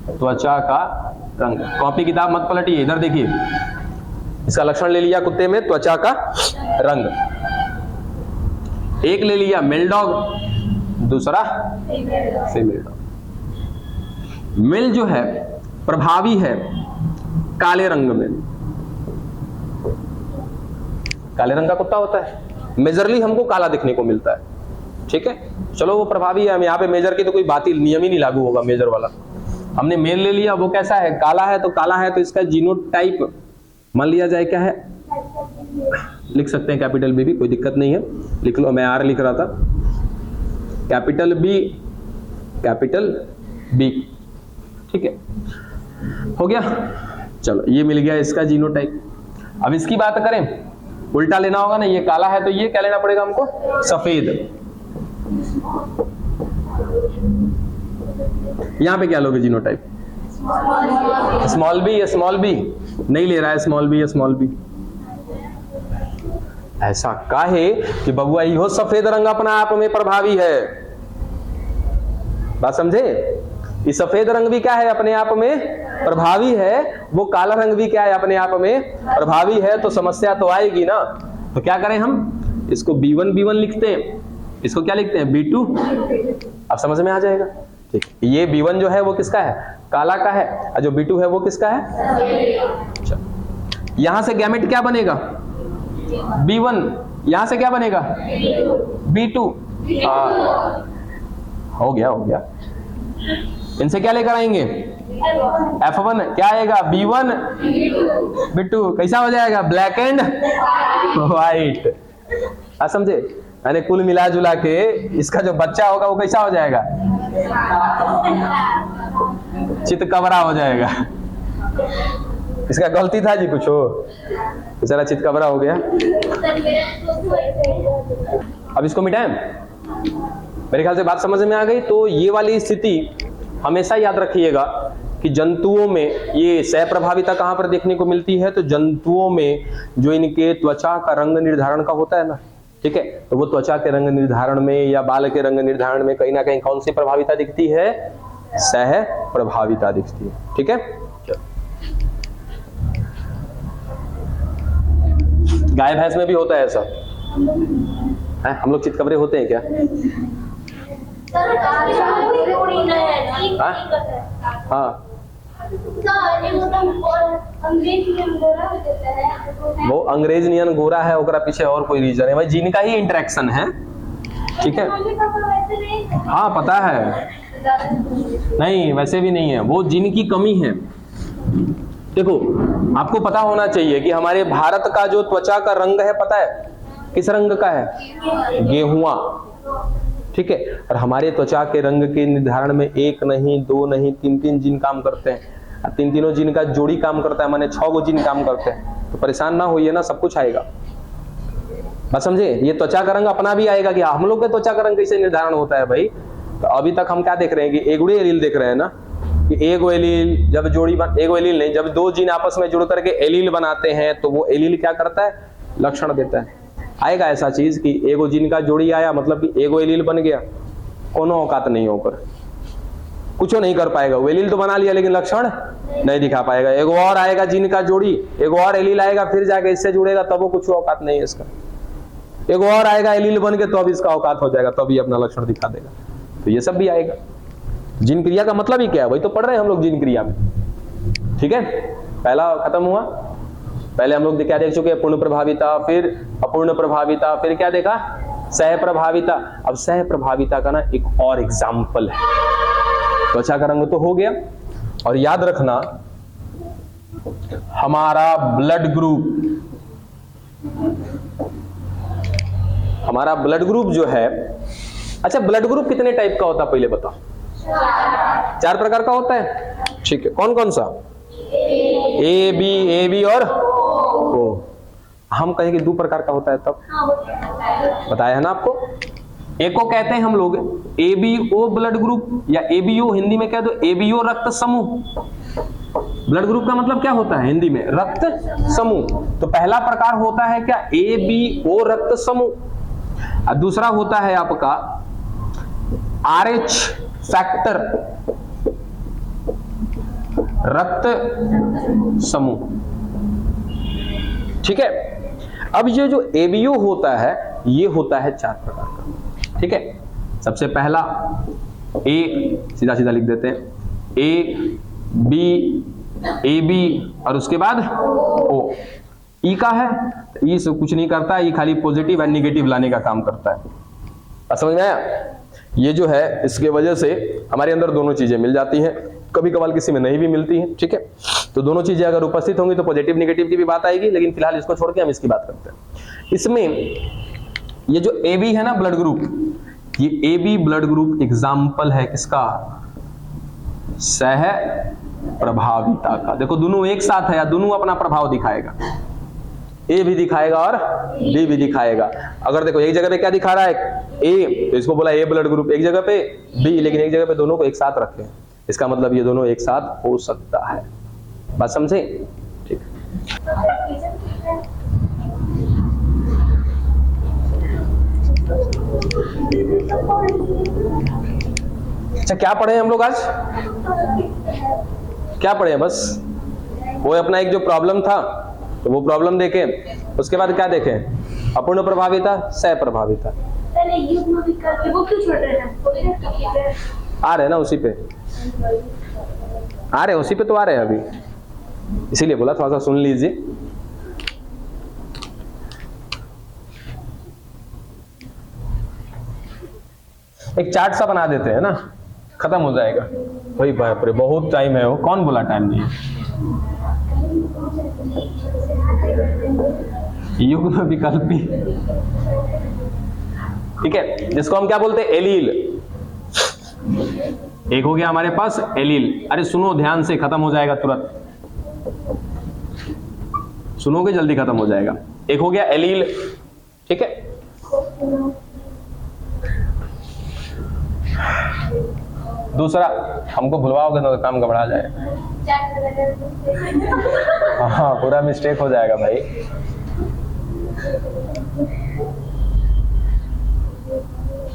Speaker 1: त्वचा का रंग। कॉपी किताब मत पलटिए, इधर देखिए। इसका लक्षण ले लिया कुत्ते में, त्वचा का रंग। एक ले लिया मेल डॉग, दूसरा फीमेल डॉग। मेल जो है प्रभावी है काले रंग में। काले रंग का कुत्ता होता है, मेजरली हमको काला दिखने को मिलता है, ठीक है। चलो वो प्रभावी है, हम यहाँ पे मेजर की तो कोई बात ही नियम ही नहीं लागू होगा मेजर वाला। हमने मेल ले लिया, वो कैसा है, काला है, तो काला है तो इसका जीनोटाइप मान लिया जाए क्या है, लिख सकते हैं कैपिटल बी भी, कोई दिक्कत नहीं है, लिख लो, मैं आर लिख रहा था, कैपिटल बी, ठीक है, हो गया। चलो ये मिल गया इसका जीनोटाइप। अब इसकी बात करें, उल्टा लेना होगा ना, ये काला है तो ये क्या लेना पड़ेगा हमको, सफेद। यहां पे क्या लोगे जीनोटाइप, स्मॉल बी नहीं ले रहा है, स्मॉल बी। ऐसा काहे कि बबुआ इहो सफेद रंग अपना आप में प्रभावी है, बात समझे, ये सफेद रंग भी क्या है अपने आप में प्रभावी है, वो काला रंग भी क्या है अपने आप में प्रभावी है, तो समस्या तो आएगी ना। तो क्या करें हम, इसको B1 लिखते हैं, इसको क्या लिखते हैं, B2। अब समझ में आ जाएगा, ठीक। ये B1 जो है वो किसका है, काला का है, और जो B2 है वो किसका है। अच्छा, यहां से गैमेट क्या बनेगा, B1, यहां से क्या बनेगा, B2। हाँ, हो गया। इनसे क्या लेकर आएंगे, F1, क्या आएगा, B1 B2, कैसा हो जाएगा, ब्लैक एंड व्हाइट। आप समझे, यानी कुल मिला जुला के इसका जो बच्चा होगा वो कैसा हो जाएगा, चितकबरा हो जाएगा। इसका गलती था जी, कुछ हो, बेचारा चितकबरा हो गया। अब इसको मिटाएं, मेरे ख्याल से बात समझ में आ गई। तो ये वाली स्थिति हमेशा याद रखिएगा कि जंतुओं में ये सहप्रभाविता कहां पर देखने को मिलती है, तो जंतुओं में जो इनके त्वचा का रंग निर्धारण का होता है ना, ठीक है, तो वो त्वचा के रंग निर्धारण में या बाल के रंग निर्धारण में कहीं ना कहीं कौन सी प्रभाविता दिखती है, सह प्रभाविता दिखती है, ठीक है। गाय भैंस में भी होता है ऐसा है, हम लोग चितकबरे होते हैं क्या, हाँ, वो अंग्रेज नियन गोरा है, ओकरा पीछे और कोई रीजन है भाई, जीन का ही इंटरेक्शन है, ठीक है। हाँ पता है, नहीं वैसे भी नहीं है, वो जीन की कमी है। देखो आपको पता होना चाहिए कि हमारे भारत का जो त्वचा का रंग है, पता है किस रंग का है, गेहुआ, ठीक है। और हमारे त्वचा के रंग के निर्धारण में 1 नहीं 2 नहीं 3 जीन काम करते हैं, और तीनों जीन का जोड़ी काम करता है, माने 6 जीन काम करते हैं। तो परेशान ना होइए ना, सब कुछ आएगा, बस समझे। ये त्वचा का रंग अपना भी आएगा कि हम लोग के त्वचा का रंग कैसे निर्धारण होता है भाई। तो अभी तक हम क्या देख रहे हैं कि एगुड़े एलील देख रहे हैं ना, कि एगो एलील जब एगो एलील नहीं, जब 2 जीन आपस में जुड़ करके एलील बनाते हैं तो वो एलील क्या करता है, लक्षण देता है। आएगा ऐसा चीज कि एगो जीन का जोड़ी आया मतलब कि एगो एलील बन गया, कोनो औकात नहीं होकर कुछ नहीं कर पाएगा, वो एलील तो बना लिया लेकिन लक्षण नहीं दिखा पाएगा। एगो और आएगा जीन का जोड़ी, एगो और एलील आएगा, फिर जाके इससे जुड़ेगा, तब वो कुछ औकात नहीं है इसका। एगो और आएगा एलील बन के, तो अब इसका औकात हो जाएगा, तब ये अपना लक्षण दिखा देगा। तो ये सब भी आएगा। जीन क्रिया का मतलब ही क्या है, वही तो पढ़ रहे हैं हम लोग जीन क्रिया में, ठीक है। पहला खत्म हुआ, पहले हम लोग क्या देख चुके हैं, पूर्ण प्रभाविता, फिर अपूर्ण प्रभाविता, फिर क्या देखा, सह प्रभाविता। अब सह प्रभाविता का ना एक और एग्जाम्पल है, त्वचा का रंग तो हो गया, और याद रखना हमारा ब्लड ग्रुप जो है, अच्छा ब्लड ग्रुप कितने टाइप का होता है पहले बताओ, 4 प्रकार का होता है, ठीक है। कौन कौन सा, ए बी और ओ। हम कहें कि 2 प्रकार का होता है, तब बताया है ना आपको। एक को कहते हैं हम लोग एबीओ ब्लड ग्रुप, या एबीओ हिंदी में कह दो एबीओ रक्त समूह। ब्लड ग्रुप का मतलब क्या होता है हिंदी में, रक्त समूह। तो पहला प्रकार होता है क्या, एबीओ रक्त समूह, और दूसरा होता है आपका RH फैक्टर रक्त समूह, ठीक है। अब ये जो एबीओ होता है, ये होता है 4 प्रकार का, ठीक है। सबसे पहला ए, सीधा सीधा लिख देते हैं, ए बी और उसके बाद ओ। ई का है, ई से कुछ नहीं करता, ये खाली पॉजिटिव एंड निगेटिव लाने का काम करता है, समझ में आया। ये जो है इसके वजह से हमारे अंदर दोनों चीजें मिल जाती हैं, कभी कभार किसी में नहीं भी मिलती हैं। ठीक है, तो दोनों चीजें अगर उपस्थित होंगी तो पॉजिटिव नेगेटिव की भी बात आएगी, लेकिन फिलहाल इसको छोड़ के हम इसकी बात करते हैं। इसमें ये जो AB है ना ब्लड ग्रुप, ये AB ब्लड ग्रुप एग्जाम्पल है किसका? सह प्रभाविता का। देखो दोनों एक साथ है या दोनों अपना प्रभाव दिखाएगा, A भी दिखाएगा और B भी दिखाएगा। अगर देखो एक जगह पे क्या दिखा रहा है A, तो इसको बोला A ब्लड ग्रुप, एक जगह पे B, लेकिन एक जगह पे दोनों को एक साथ रखे हैं, इसका मतलब ये दोनों एक साथ हो सकता है। बात समझे? ठीक। अच्छा क्या पढ़े हम लोग आज? क्या पढ़े? बस वो अपना एक जो प्रॉब्लम था तो वो प्रॉब्लम देखें, उसके बाद क्या देखें? अपूर्ण प्रभाविता, सह प्रभाविता।
Speaker 2: युग्म विकल्प वो क्यों छोड़ रहे हैं?
Speaker 1: आ रहे ना उसी पे, आ रहे उसी पे तो आ रहे हैं अभी, इसीलिए बोला थोड़ा सा सुन लीजिए। एक चार्ट सा बना देते हैं ना, खत्म हो जाएगा। भाई बाप रे बहुत टाइम है, वो कौन बोला टाइम नहीं है? युग्म विकल्पी, ठीक है, जिसको हम क्या बोलते हैं? एलील। एक हो गया हमारे पास एलील। अरे सुनो ध्यान से, खत्म हो जाएगा तुरंत, सुनोगे जल्दी खत्म हो जाएगा। एक हो गया एलील, ठीक है। दूसरा, हमको भुलवाओगे तो काम गड़बड़ा जाए। हाँ पूरा मिस्टेक हो जाएगा भाई।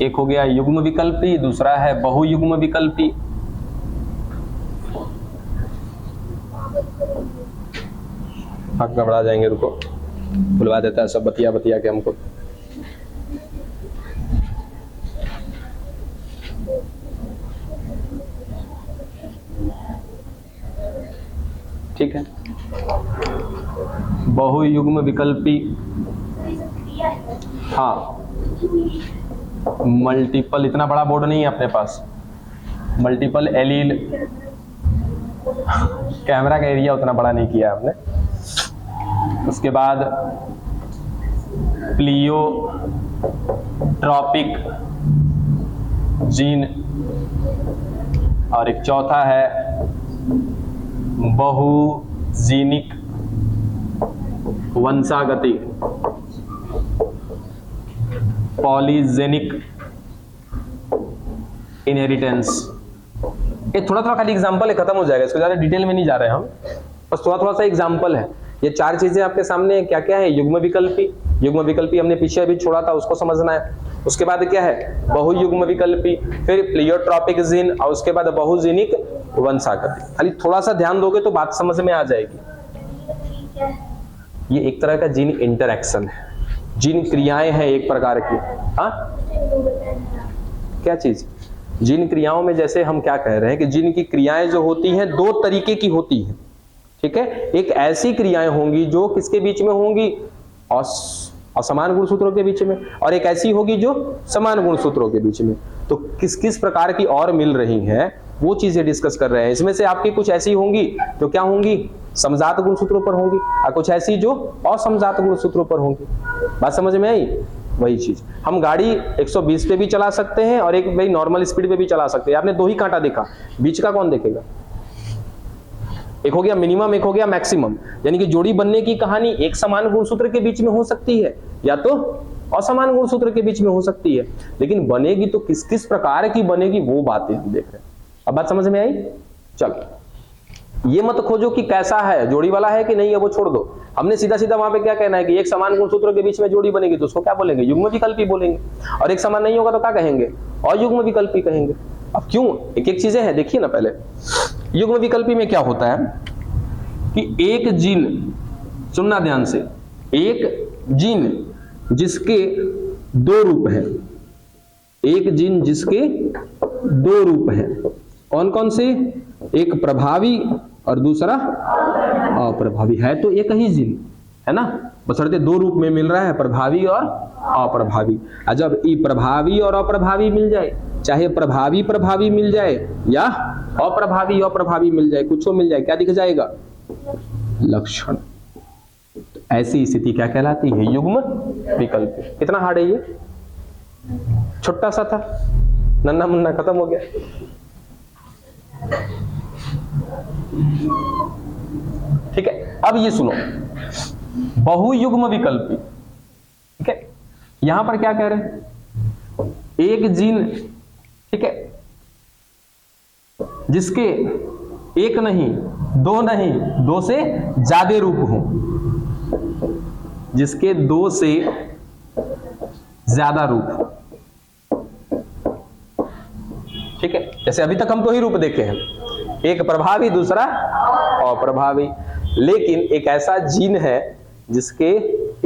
Speaker 1: एक हो गया युग्म विकल्पी, दूसरा है बहुयुग्म विकल्पी। आप घबरा जाएंगे, रुको, भुलवा देता है सब बतिया बतिया के हमको। ठीक है, बहुयुग्म विकल्पी, हाँ मल्टीपल, इतना बड़ा बोर्ड नहीं है अपने पास। मल्टीपल एलील, कैमरा का एरिया उतना बड़ा नहीं किया आपने। उसके बाद प्लियोट्रॉपिक जीन, और एक चौथा है बहुजीनिक वंशागति, पॉलीजेनिक इनहेरिटेंस। ये थोड़ा थोड़ा खाली एग्जांपल है, खत्म हो जाएगा, इसको ज्यादा डिटेल में नहीं जा रहे हैं हम, बस थोड़ा थोड़ा सा एग्जांपल है। ये चार चीजें आपके सामने क्या क्या है? युग्म विकल्पी, युग्म विकल्पी हमने पीछे अभी छोड़ा था, उसको समझना है। उसके बाद क्या है? बहुयुग्म विकल्पी, फिर प्लियोट्रॉपिक जीन, और उसके बाद बहुजीनिक वंशागति। खाली थोड़ा सा ध्यान दोगे तो बात समझ में आ जाएगी। ये एक तरह का जीन इंटरैक्शन है, जीन क्रियाएं हैं एक प्रकार की। हाँ क्या चीज? जीन क्रियाओं में जैसे हम क्या कह रहे हैं कि जीन की क्रियाएं जो होती हैं दो तरीके की होती हैं, ठीक है। एक ऐसी क्रियाएं होंगी जो किसके बीच में होंगी? असमान गुणसूत्रों के बीच में, और एक ऐसी होगी जो समान गुणसूत्रों के बीच में। तो किस किस प्रकार की और मिल रही हैं वो चीजें डिस्कस कर रहे हैं। इसमें से आपकी कुछ ऐसी होंगी तो क्या होंगी? समजात गुणसूत्रों पर होंगी, और कुछ ऐसी जो असमजात गुणसूत्रों पर होंगी। बात समझ में आई? वही चीज, हम गाड़ी 120 पे भी चला सकते हैं और एक भाई नॉर्मल स्पीड पे भी चला सकते हैं। आपने दो ही कांटा देखा, बीच का कौन देखेगा? एक हो गया मिनिमम, एक हो गया मैक्सिमम। यानी कि जोड़ी बनने की कहानी एक समान गुणसूत्र के बीच में हो सकती है या तो असमान गुणसूत्र के बीच में हो सकती है, लेकिन बनेगी तो किस किस प्रकार की बनेगी वो बातें हम देख रहे हैं। अब बात समझ में आई? चलो, ये मत खोजो कि कैसा है, जोड़ी वाला है कि नहीं है, वो छोड़ दो। हमने सीधा सीधा वहां पे क्या कहना है कि एक समान गुणसूत्रों के बीच में जोड़ी बनेगी तो उसको क्या बोलेंगे? युग्म विकल्पी बोलेंगे। और एक समान नहीं होगा तो क्या कहेंगे? अयुग्म विकल्पी कहेंगे। अब क्यों? एक एक चीजें हैं, देखिए ना। पहले युग्म विकल्पी में क्या होता है कि एक जीन, सुनना ध्यान से, एक जीन जिसके दो रूप हैं, एक जीन जिसके दो रूप हैं, कौन कौन से? एक प्रभावी और दूसरा अप्रभावी। है तो एक ही जीन है ना, बशर्ते दो रूप में मिल रहा है, प्रभावी और अप्रभावी। जब ये प्रभावी और अप्रभावी मिल जाए चाहे प्रभावी प्रभावी मिल जाए या अप्रभावी मिल जाए, कुछ मिल जाए, क्या दिख जाएगा? लक्षण। ऐसी स्थिति क्या कहलाती है? युग्म विकल्प। कितना हार्ड है ये? छोटा सा था, नन्ना मुन्ना, खत्म हो गया। ठीक है, अब ये सुनो, बहुयुग्म विकल्पी। ठीक है, यहां पर क्या कह रहे हैं? एक जीन, ठीक है, जिसके एक नहीं, दो नहीं, दो से ज्यादा रूप हो, जिसके दो से ज्यादा रूप हो। ठीक है, जैसे अभी तक हम 2 ही रूप देखे हैं, एक प्रभावी, दूसरा अप्रभावी। लेकिन एक ऐसा जीन है जिसके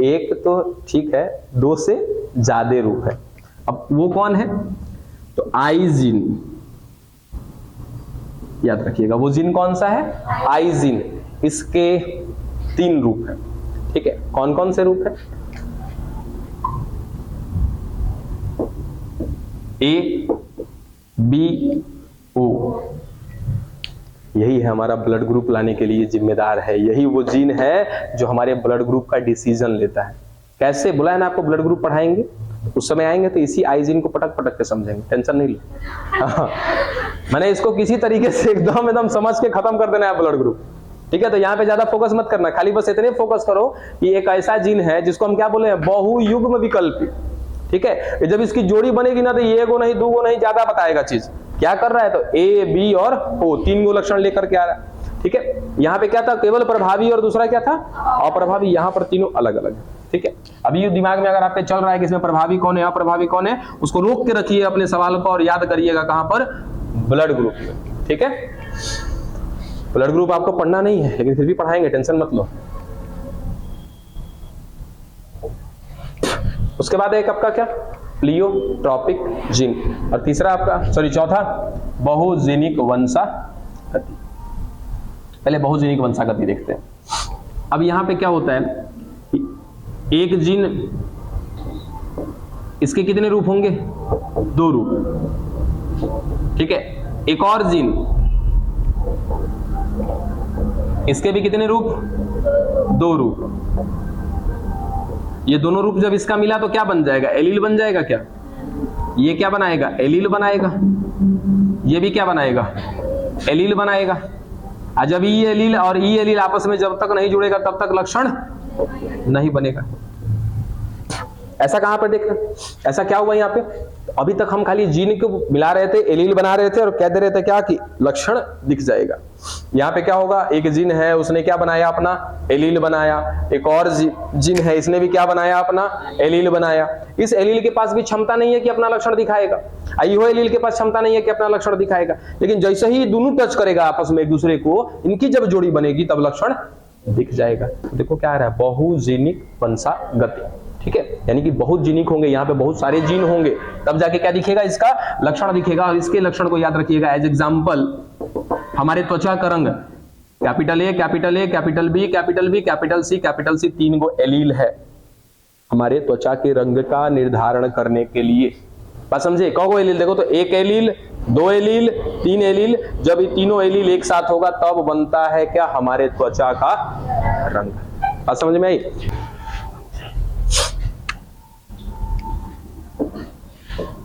Speaker 1: एक तो ठीक है, 2 से ज्यादा रूप है। अब वो कौन है? तो आई जीन, याद रखिएगा, वो जीन कौन सा है? आई जीन। इसके 3 रूप है। ठीक है, कौन कौन से रूप है? ए, बी, ओ। यही है हमारा ब्लड ग्रुप लाने के लिए जिम्मेदार है। यही वो जीन है जो हमारे ब्लड ग्रुप का डिसीजन लेता है। कैसे? बुलाए ना, आपको ब्लड ग्रुप पढ़ाएंगे, उस समय आएंगे तो इसी आई जीन को पटक पटक के समझेंगे, टेंशन नहीं ले। मैंने इसको किसी तरीके से एकदम समझ के खत्म कर देना है ब्लड ग्रुप। ठीक है, तो यहाँ पे ज्यादा फोकस मत करना, खाली बस इतने फोकस करो कि एक ऐसा जीन है जिसको हम क्या बोले हैं? बहुयुग्म विकल्पी। ठीक है, जब इसकी जोड़ी बनेगी ना तो ये को नहीं, 2 को नहीं, ज्यादा बताएगा चीज। क्या कर रहा है? तो ए, बी और ओ, 3 गो लक्षण लेकर के आ रहा है। ठीक है, यहाँ पे क्या था? केवल प्रभावी और दूसरा क्या था? अप्रभावी। यहाँ पर तीनों अलग अलग है। ठीक है, अभी ये दिमाग में अगर आपके चल रहा है कि इसमें प्रभावी कौन है, अप्रभावी कौन है, उसको रोक के रखिए अपने सवाल को और याद करिएगा कहां पर? ब्लड ग्रुप में। ठीक है, ब्लड ग्रुप आपको पढ़ना नहीं है लेकिन फिर भी पढ़ाएंगे, टेंशन मत लो। उसके बाद एक आपका क्या? प्लियोट्रॉपिक जीन, और तीसरा आपका, सॉरी चौथा, बहुजीनिक वंशागति। पहले बहुजीनिक वंशागति देखते हैं। अब यहां पे क्या होता है? एक जीन, इसके कितने रूप होंगे? 2 रूप। ठीक है, एक और जीन, इसके भी कितने रूप? 2 रूप। ये दोनों रूप जब इसका मिला तो क्या बन जाएगा? एलील बन जाएगा। क्या ये क्या बनाएगा? एलील बनाएगा। ये भी क्या बनाएगा? एलील बनाएगा। और जब ई एलील और ई एलील आपस में जब तक नहीं जुड़ेगा तब तक लक्षण नहीं बनेगा। ऐसा कहां पर देखना? ऐसा क्या हुआ यहाँ पे? अभी तक हम खाली जीन को मिला रहे थे, एलील बना रहे थे और कह दे रहे थे क्या कि लक्षण दिख जाएगा। यहाँ पे क्या होगा? एक जीन है, उसने क्या बनाया? अपना एलील बनाया। एक और जीन है, इसने भी क्या बनाया? अपना एलील बनाया। इस एलील के पास भी क्षमता नहीं है कि अपना लक्षण दिखाएगा, इहो एलील के पास क्षमता नहीं है कि अपना लक्षण दिखाएगा। लेकिन जैसे ही दोनों टच करेगा आपस में एक दूसरे को, इनकी जब जोड़ी बनेगी तब लक्षण दिख जाएगा। तो देखो क्या आ रहा है? बहुजीनिक वंशागति। ठीक है, यानी कि बहुत जीनिक होंगे, यहाँ पे बहुत सारे जीन होंगे, तब जाके क्या दिखेगा? इसका लक्षण दिखेगा। और इसके लक्षण को याद रखिएगा। एज एग्जांपल, हमारे त्वचा का रंग capital A, capital A, capital B, capital B, capital C, capital C, 3 गो एलील है हमारे त्वचा के रंग का निर्धारण करने के लिए। बात समझे? कौ गो एलील? देखो तो 1 एलील, 2 एलील, 3 एलील। जब ये तीनों एलील एक साथ होगा तब बनता है क्या? हमारे त्वचा का रंग। बात समझ में आई?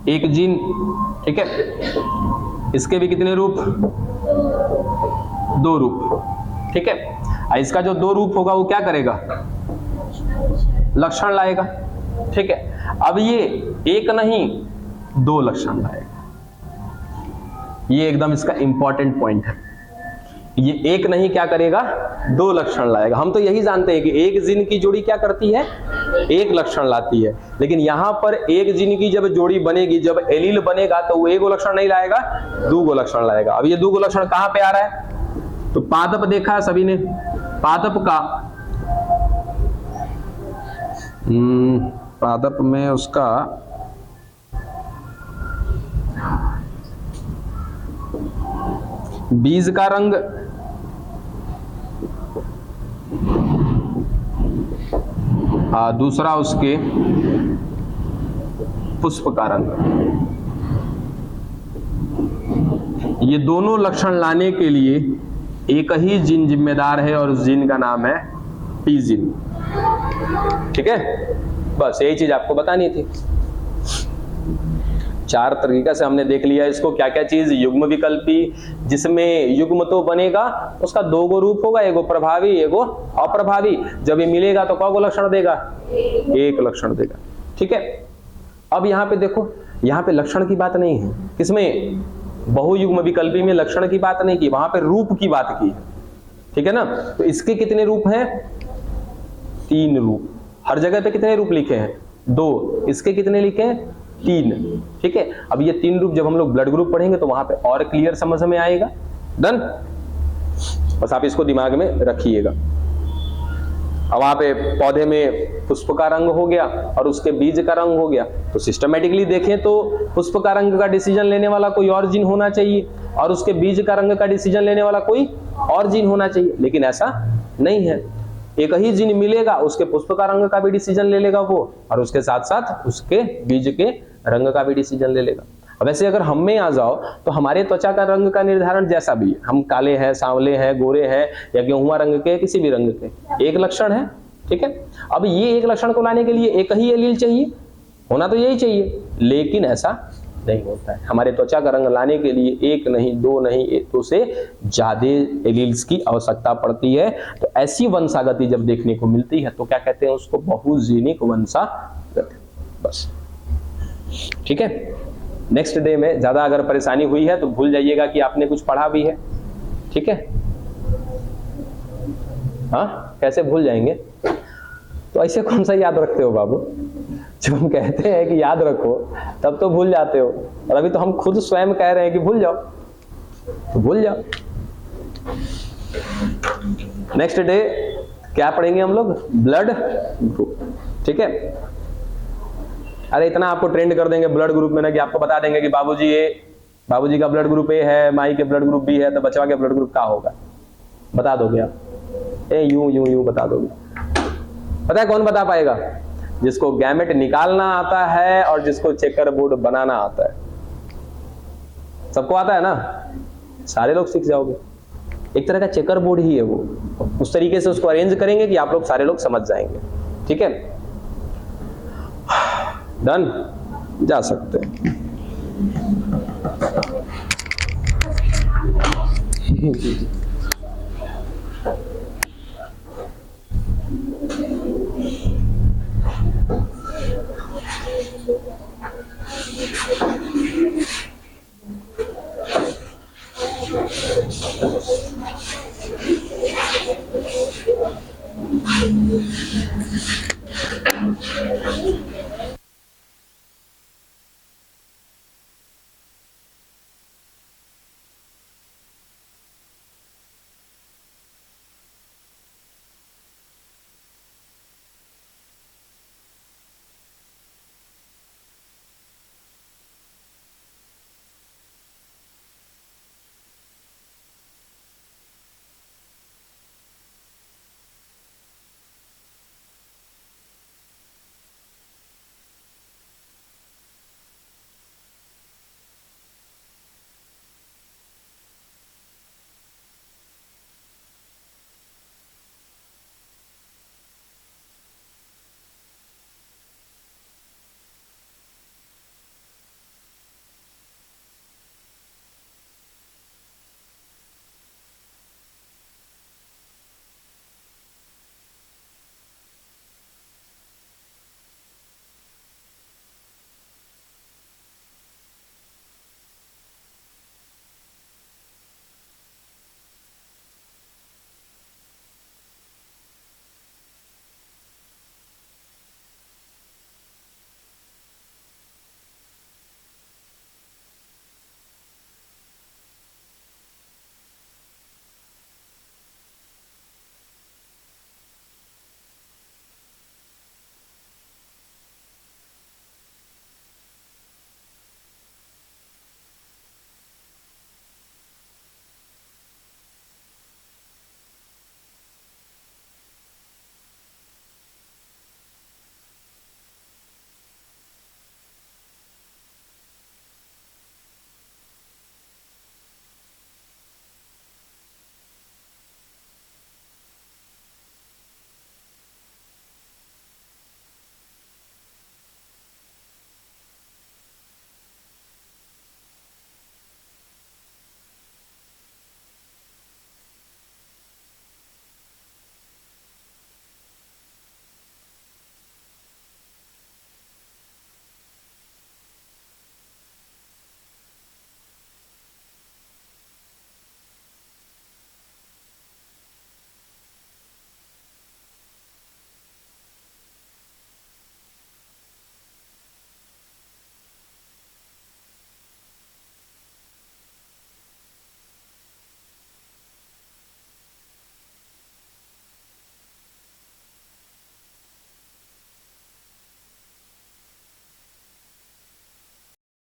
Speaker 1: एक जीन, ठीक है, इसके भी कितने रूप? 2 रूप। ठीक है, इसका जो 2 रूप होगा वो क्या करेगा? लक्षण लाएगा। ठीक है, अब ये एक नहीं 2 लक्षण लाएगा। ये एकदम इसका इंपॉर्टेंट पॉइंट है। ये एक नहीं क्या करेगा? 2 लक्षण लाएगा। हम तो यही जानते हैं कि एक जीन की जोड़ी क्या करती है? 1 लक्षण लाती है। लेकिन यहां पर एक जीन की जब जोड़ी बनेगी, जब एलील बनेगा, तो वो 1 गो लक्षण नहीं लाएगा, 2 गो लक्षण लाएगा। अब ये 2 गो लक्षण कहां पे आ रहा है? तो पादप देखा सभी ने, पादप का पादप में उसका बीज का रंग, दूसरा उसके पुष्प का रंग। ये दोनों लक्षण लाने के लिए एक ही जीन जिम्मेदार है और उस जीन का नाम है पी जीन। ठीक है, बस यही चीज आपको बतानी थी। 4 तरीका से हमने देख लिया इसको, क्या क्या चीज युग्म विकल्पी, जिसमें युग्म तो बनेगा उसका 2 गो रूप होगा, एगो प्रभावी एगो अप्रभावी। जब ये मिलेगा तो कौन लक्षण देगा? 1 लक्षण देगा। ठीक है, अब यहाँ पे देखो, यहाँ पे लक्षण की बात नहीं है, किसमें? बहुयुग्म विकल्पी में लक्षण की बात नहीं की, वहां पे रूप की बात की है। ठीक है ना, तो इसके कितने रूप हैं? 3 रूप। हर जगह पे कितने रूप लिखे हैं? 2। इसके कितने लिखे हैं? 3। ठीक है, अब ये 3 रूप जब हम लोग ब्लड ग्रुप पढ़ेंगे तो वहां पे और क्लियर समझ में आएगा। डन, बस आप इसको दिमाग में रखिएगा। अब वहां पे पौधे में पुष्प का रंग हो गया और उसके बीज का रंग हो गया, तो सिस्टमेटिकली देखें तो पुष्प का रंग का डिसीजन लेने वाला कोई और जीन होना चाहिए और उसके बीज का रंग का डिसीजन लेने वाला कोई और जीन होना चाहिए, लेकिन ऐसा नहीं है। एक ही जीन मिलेगा, उसके पुष्प का रंग का भी डिसीजन ले लेगा वो, और उसके साथ साथ उसके बीज के रंग का भी डिसीजन ले लेगा। वैसे अगर हम में आ जाओ तो हमारे त्वचा का रंग का निर्धारण जैसा भी है, हम काले हैं, सांवले हैं, गोरे हैं या गेहुआ रंग के, किसी भी रंग के, 1 लक्षण है। ठीक है, अब ये 1 लक्षण को लाने के लिए एक ही एलील चाहिए, होना तो यही चाहिए, लेकिन ऐसा नहीं होता है। हमारे त्वचा का रंग लाने के लिए 1 नहीं, 2 नहीं, 2 से ज्यादा एलील्स की आवश्यकता पड़ती है। तो ऐसी वंशागति जब देखने को मिलती है तो क्या कहते हैं उसको? बहुजीनिक वंशागति। बस, ठीक है। नेक्स्ट डे में ज्यादा अगर परेशानी हुई है तो भूल जाइएगा कि आपने कुछ पढ़ा भी है। ठीक है, हाँ, कैसे भूल जाएंगे? तो ऐसे कौन सा याद रखते हो बाबू? जब हम कहते हैं कि याद रखो तब तो भूल जाते हो, और अभी तो हम खुद स्वयं कह रहे हैं कि भूल जाओ, तो भूल जाओ। नेक्स्ट डे क्या पढ़ेंगे हम लोग? Blood group. ठीक है, अरे इतना आपको ट्रेंड कर देंगे ब्लड ग्रुप में ना कि आपको बता देंगे कि बाबूजी का ब्लड ग्रुप ए है, माई के ब्लड ग्रुप बी है, तो बचवा के ब्लड ग्रुप क्या होगा? बता दोगे आप? यूं बता दोगे। पता है कौन बता पाएगा? जिसको गैमेट निकालना आता है और जिसको चेकर बोर्ड बनाना आता है। सबको आता है ना? सारे लोग सीख जाओगे। एक तरह का चेकर बोर्ड ही है वो, उस तरीके से उसको अरेंज करेंगे कि आप लोग सारे लोग समझ जाएंगे। ठीक है, डन, जा सकते हैं।